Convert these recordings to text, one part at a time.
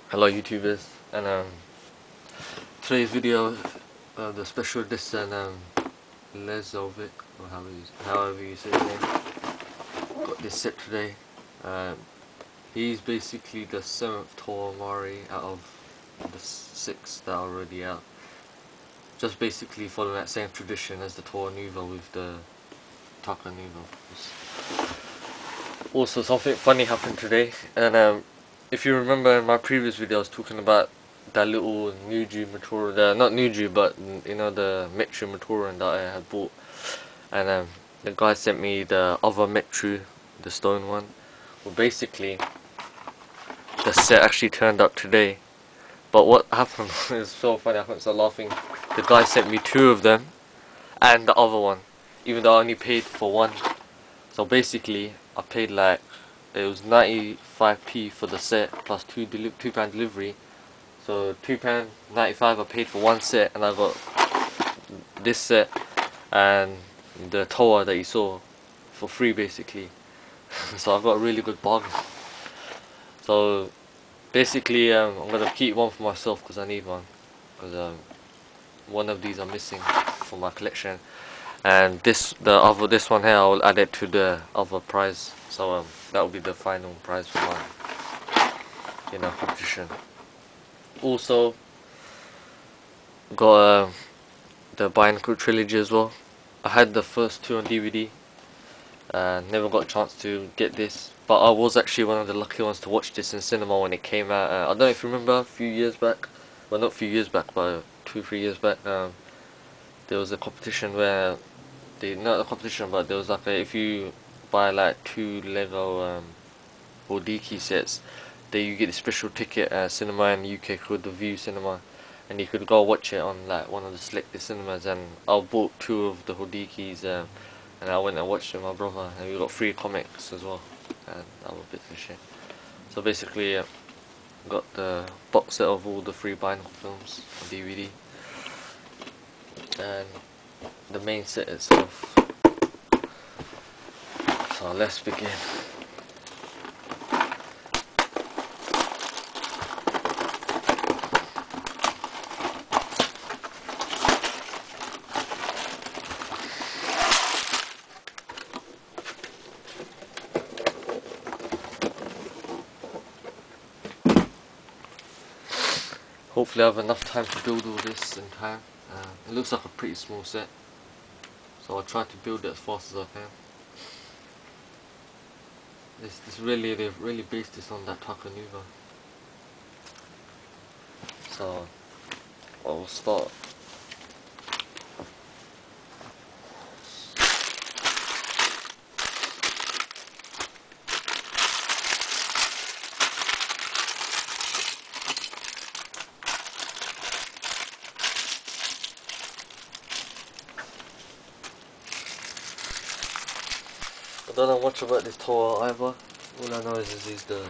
Hello YouTubers, and today's video, the special edition Lesovikk, or however you say his name, got this set today. He's basically the 7th Toa Mahri out of the 6 that are already out. Just basically following that same tradition as the Toa Nuva with the Taka Nuva. Also, something funny happened today, and if you remember in my previous video I was talking about that little Nuju Matoran, not Nuju but you know the Metru Matoran that I had bought, and the guy sent me the other Metru, the stone one. Well, basically the set actually turned up today, but what happened is so funny, I couldn't stop laughing. The guy sent me 2 of them and the other one, even though I only paid for one. So basically I paid like, it was 95p for the set plus £2 delivery. So £2.95 I paid for one set, and I got this set and the Toa that you saw for free basically. So I got a really good bargain. So basically I'm gonna keep one for myself because I need one, because one of these are missing for my collection, and this one here I will add it to the other prize. So that will be the final prize for my competition. Also got the Bionicle Trilogy as well. I had the first 2 on DVD, never got a chance to get this, but I was actually one of the lucky ones to watch this in cinema when it came out. I don't know if you remember a few years back, well not a few years back but 2-3 years back, there was a competition where not a competition, but there was like if you buy like 2 Lego Hordiki sets, then you get a special ticket at cinema in the UK called the View Cinema, and you could go watch it on like one of the selected cinemas. And I bought 2 of the Hordikis, and I went and watched it with my brother, and we got free comics as well, and that was a bit of shit. So basically got the box set of all the free Bionicle films on DVD, and the main set itself. So let's begin. Hopefully I have enough time to build all this in time. It looks like a pretty small set, so I'll try to build it as fast as I can. They've really based this on that Taka Nuva. So I will start. I don't know much about this Toa either. All I know is he's the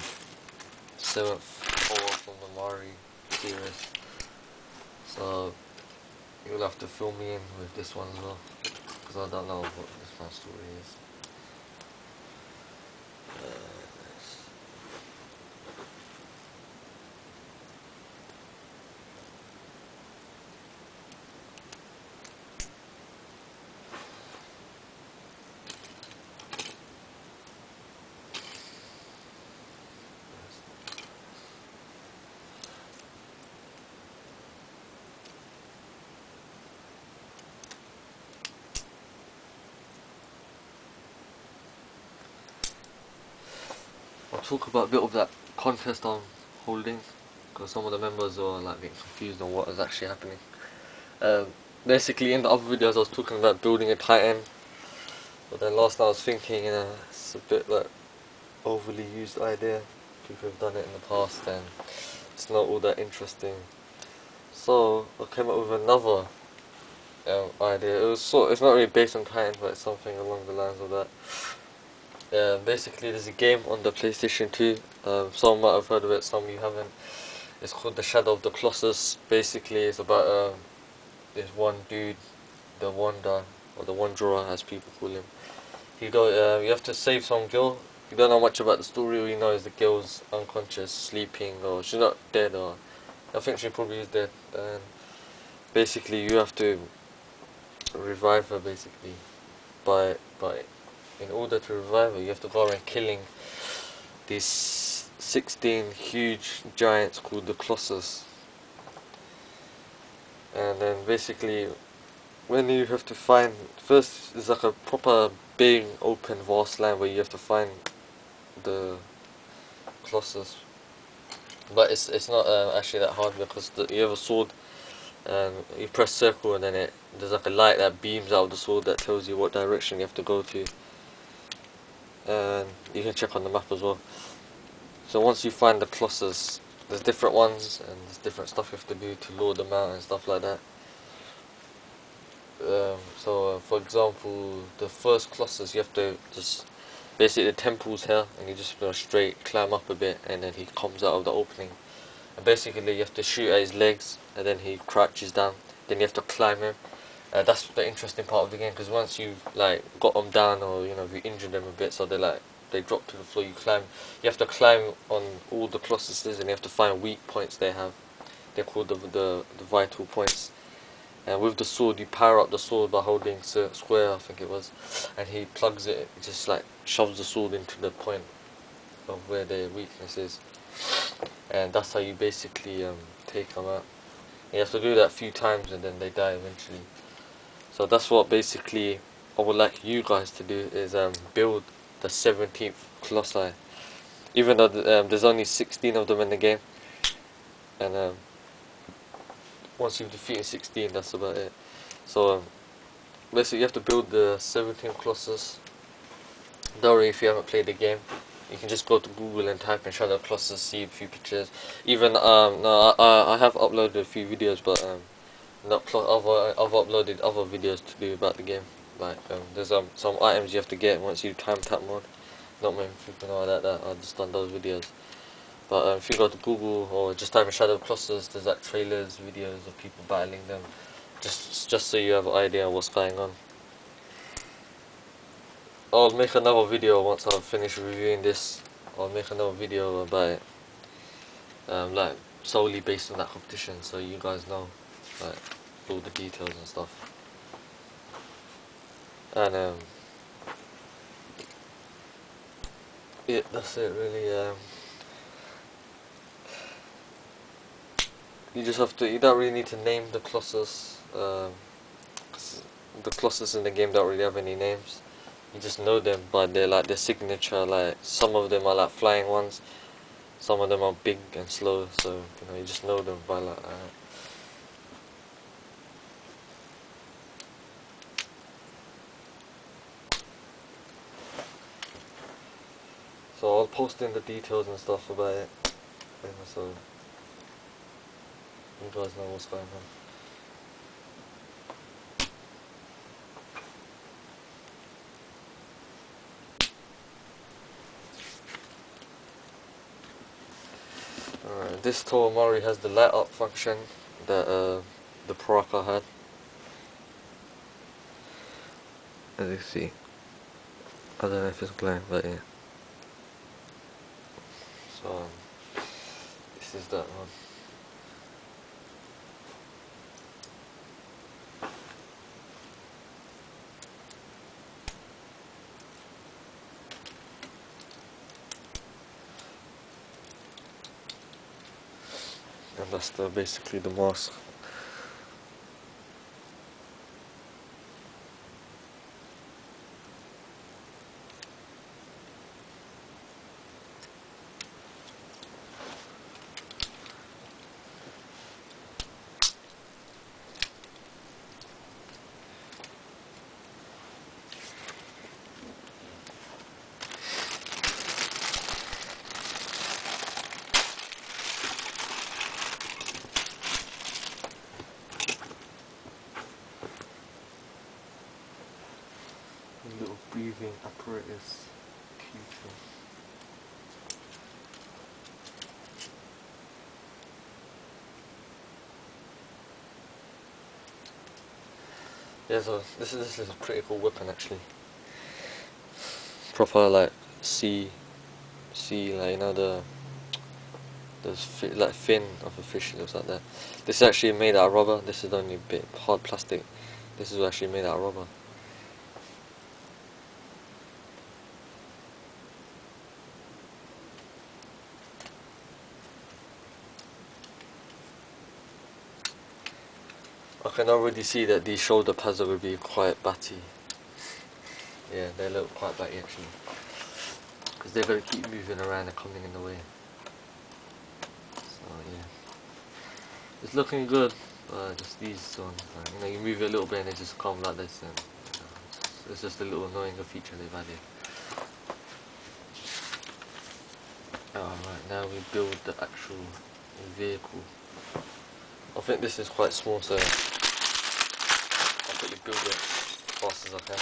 7th Toa from the Mahri series. So you'll have to fill me in with this one as well, because I don't know what this man's story is. I'll talk about a bit of that contest I'm holding, because some of the members are like getting confused on what is actually happening. Basically in the other videos I was talking about building a Titan, but then last night I was thinking it's a bit like overly used idea. People have done it in the past and it's not all that interesting. So I came up with another idea. It's not really based on Titan, but it's something along the lines of that. Basically there's a game on the PlayStation 2, some might have heard of it, some you haven't. It's called The Shadow of the Colossus. Basically it's about this one dude, the Wanderer, or the Wanderer as people call him. You have to save some girl, you don't know much about the story. All you know is the girl's unconscious, sleeping, or she's not dead, or I think she probably is dead. And basically, you have to revive her. Basically, by in order to revive her, you have to go around killing these 16 huge giants called the Colossus. And then basically, when you have to find, first it's like a proper big open vast land where you have to find the Colossus, but it's not actually that hard, because you have a sword and you press circle, and then there's like a light that beams out of the sword that tells you what direction you have to go to, and you can check on the map as well. So once you find the Colossus, there's different ones and there's different stuff you have to do to lure them out and stuff like that. For example, the first Colossus, you have to just basically, the temple's here, and you just go straight, climb up a bit, and then he comes out of the opening. And basically, you have to shoot at his legs, and then he crouches down. Then you have to climb him. That's the interesting part of the game, because once you've like got them down, or if you injured them a bit, so they drop to the floor, you climb. You have to climb on all the Colossuses, and you have to find weak points they have. They're called the vital points. And with the sword, you power up the sword by holding square, I think it was, and he plugs it, just like shoves the sword into the point of where their weakness is, and that's how you basically take them out. You have to do that a few times, and then they die eventually. So that's what basically I would like you guys to do, is build the 17th Colossi, even though there's only 16 of them in the game, and once you've defeated 16, that's about it. So basically, you have to build the 17 Colossus. Don't worry if you haven't played the game. You can just go to Google and type in Shadow Colossus, see a few pictures. Even no, I have uploaded a few videos, but I've uploaded other videos to do about the game. Like there's some items you have to get once you time tap mode. Not many people know that I've just done those videos. But if you go to Google or just type in Shadow Colossus, there's like trailers, videos of people battling them, just so you have an idea of what's going on. I'll make another video once I've finished reviewing this. I'll make another video about it, like solely based on that competition, so you guys know like all the details and stuff. And yeah, that's it really. You just have to. You don't really need to name the Colossus. 'Cause the Colossus in the game don't really have any names. You just know them by their signature. Like some of them are like flying ones, some of them are big and slow. So you just know them by like. So I'll post in the details and stuff about it, so you guys know what's going on. Alright, this Toa Mahri has the light up function that the Paraka had. As you see, I don't know if it's glowing, but yeah. So this is that one. And that's basically the mask. Little breathing apparatus. Cute. Yeah, so this is a pretty cool weapon actually. Proper like sea, like you know like fin of a fish. It looks like that. This is actually made out of rubber. This is the only bit hard plastic. This is actually made out of rubber. I can already see that these shoulder pads are going to be quite batty. Yeah, they look quite batty actually, because they're going to keep moving around and coming in the way. So yeah, it's looking good. Just these ones, you know, you move it a little bit and they just come like this, and you know, it's just a little annoying feature they've added. Alright, now we build the actual vehicle. I think this is quite small, so I'll quickly build it as fast as I can.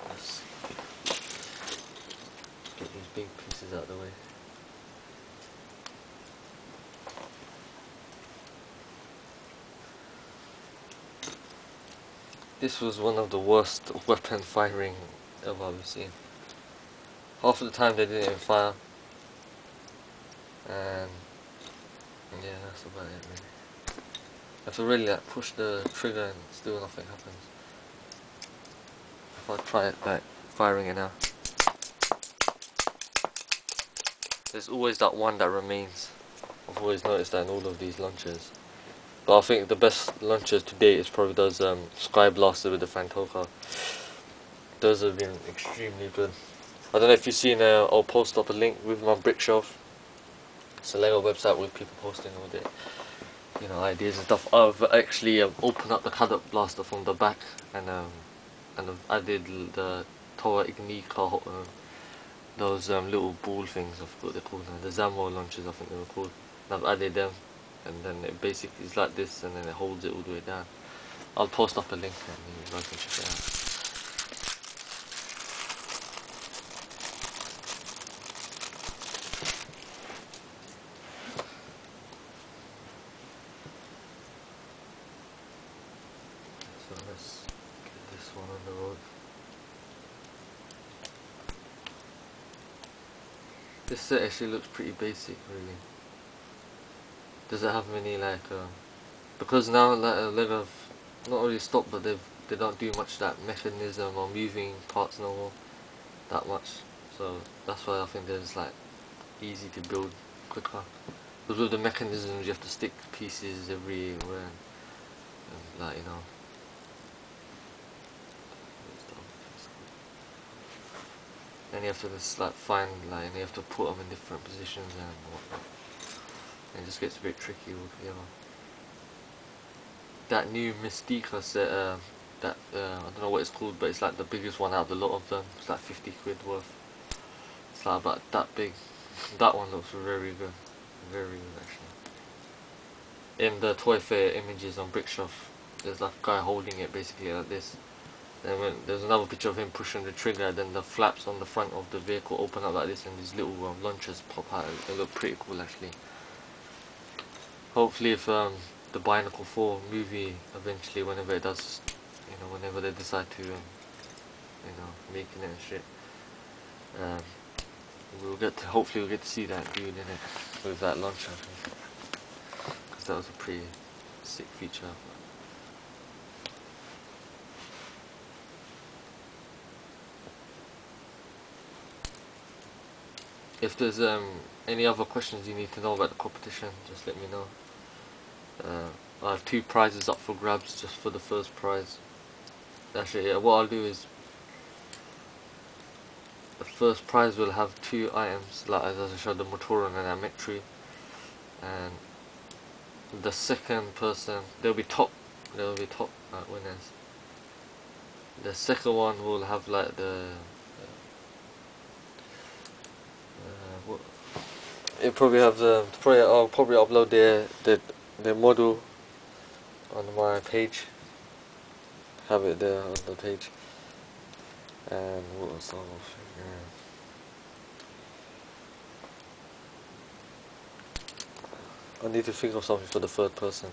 Let's get these big pieces out of the way. This was one of the worst weapon firing ever I've seen. Half of the time they didn't even fire, and yeah, that's about it really. You have to really like push the trigger and still nothing happens. If I try it like firing it now, there's always that one that remains. I've always noticed that in all of these launchers. But I think the best launchers to date is probably those Skyblaster with the Fantoka. Those have been extremely good. I don't know if you've seen, I'll post up a link with my brick shelf. It's a Lego website with people posting all their, you know, ideas and stuff. I've actually opened up the Cadet Blaster from the back, and I've added the Toa Ignika, those little ball things. I forgot what they're called now. The Zammo launchers, I think they were called. And I've added them, and then it basically is like this, and then it holds it all the way down. I'll post up a link and you guys can check it out. So let's get this one on the road. This set actually looks pretty basic, really. Does it have many like because now like Lego have not really stopped, but they don't do much that mechanism or moving parts no more that much. So that's why I think they're just like easy to build quicker. Because with the mechanisms you have to stick pieces everywhere, and like, you know. Then you have to just like find, like, and you have to put them in different positions and whatnot. And it just gets a bit tricky altogether. That new Mystica set, I don't know what it's called, but it's like the biggest one out of the lot of them. It's like 50 quid worth. It's like about that big. That one looks very good. Very good actually. In the Toy Fair images on Brickshelf, there's like a guy holding it basically like this. Then when there's another picture of him pushing the trigger, then the flaps on the front of the vehicle open up like this, and these little launchers pop out. They look pretty cool actually. Hopefully if the Bionicle 4 movie eventually, whenever it does, you know, whenever they decide to, you know, making it and shit, hopefully we'll get to see that dude in it with that launcher, because that was a pretty sick feature. If there's any other questions you need to know about the competition, just let me know. I have 2 prizes up for grabs just for the first prize. Actually, yeah, what I'll do is the first prize will have 2 items, like as I showed, the Motoron and Ametri, and the second person, they'll be top winners. The second one will have like the it probably have the I'll probably upload their model on my page. Have it there on the page. And what was the other thing? I need to think of something for the third person.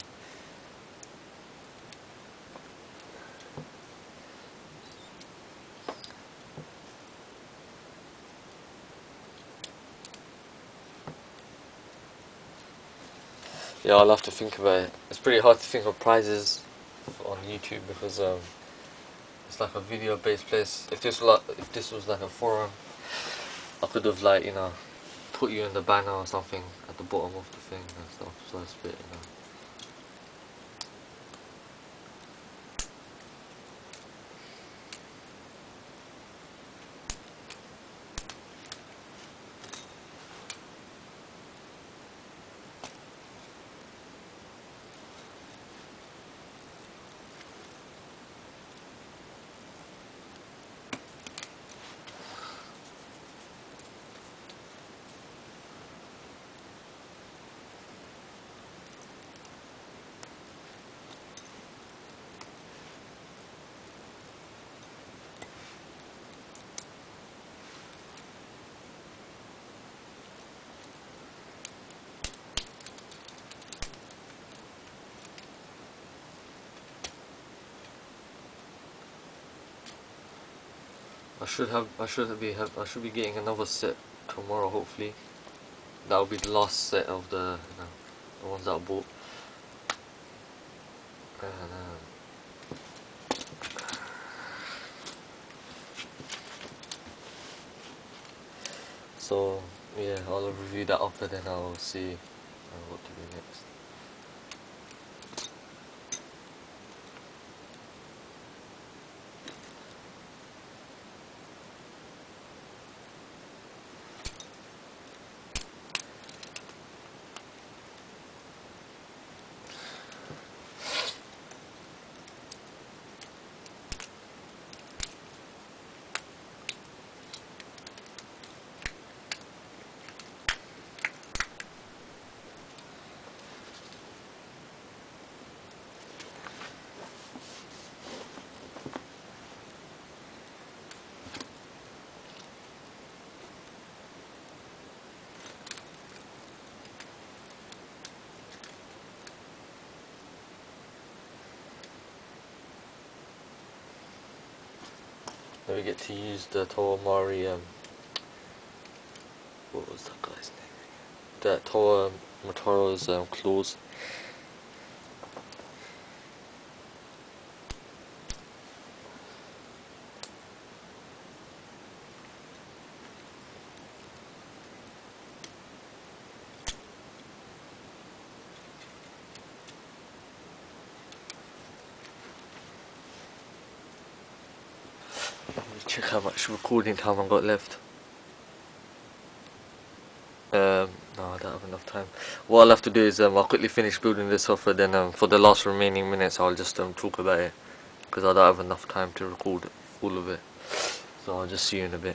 Yeah, I'll have to think about it. It's pretty hard to think of prizes on YouTube because it's like a video based place. If this was like a forum, I could have like, you know, put you in the banner or something at the bottom of the thing and stuff, so it's a bit, you know. I should be getting another set tomorrow, hopefully. That'll be the last set of the, you know, the ones that I bought. And, so yeah, I'll review that up and then I'll see what to do next. Then we get to use the Toa Mahri, what was that guy's name? That Toa Motaro's claws. Check how much recording time I got left. No, I don't have enough time. What I'll have to do is I'll quickly finish building this off, and then for the last remaining minutes I'll just talk about it, because I don't have enough time to record all of it. So I'll just see you in a bit.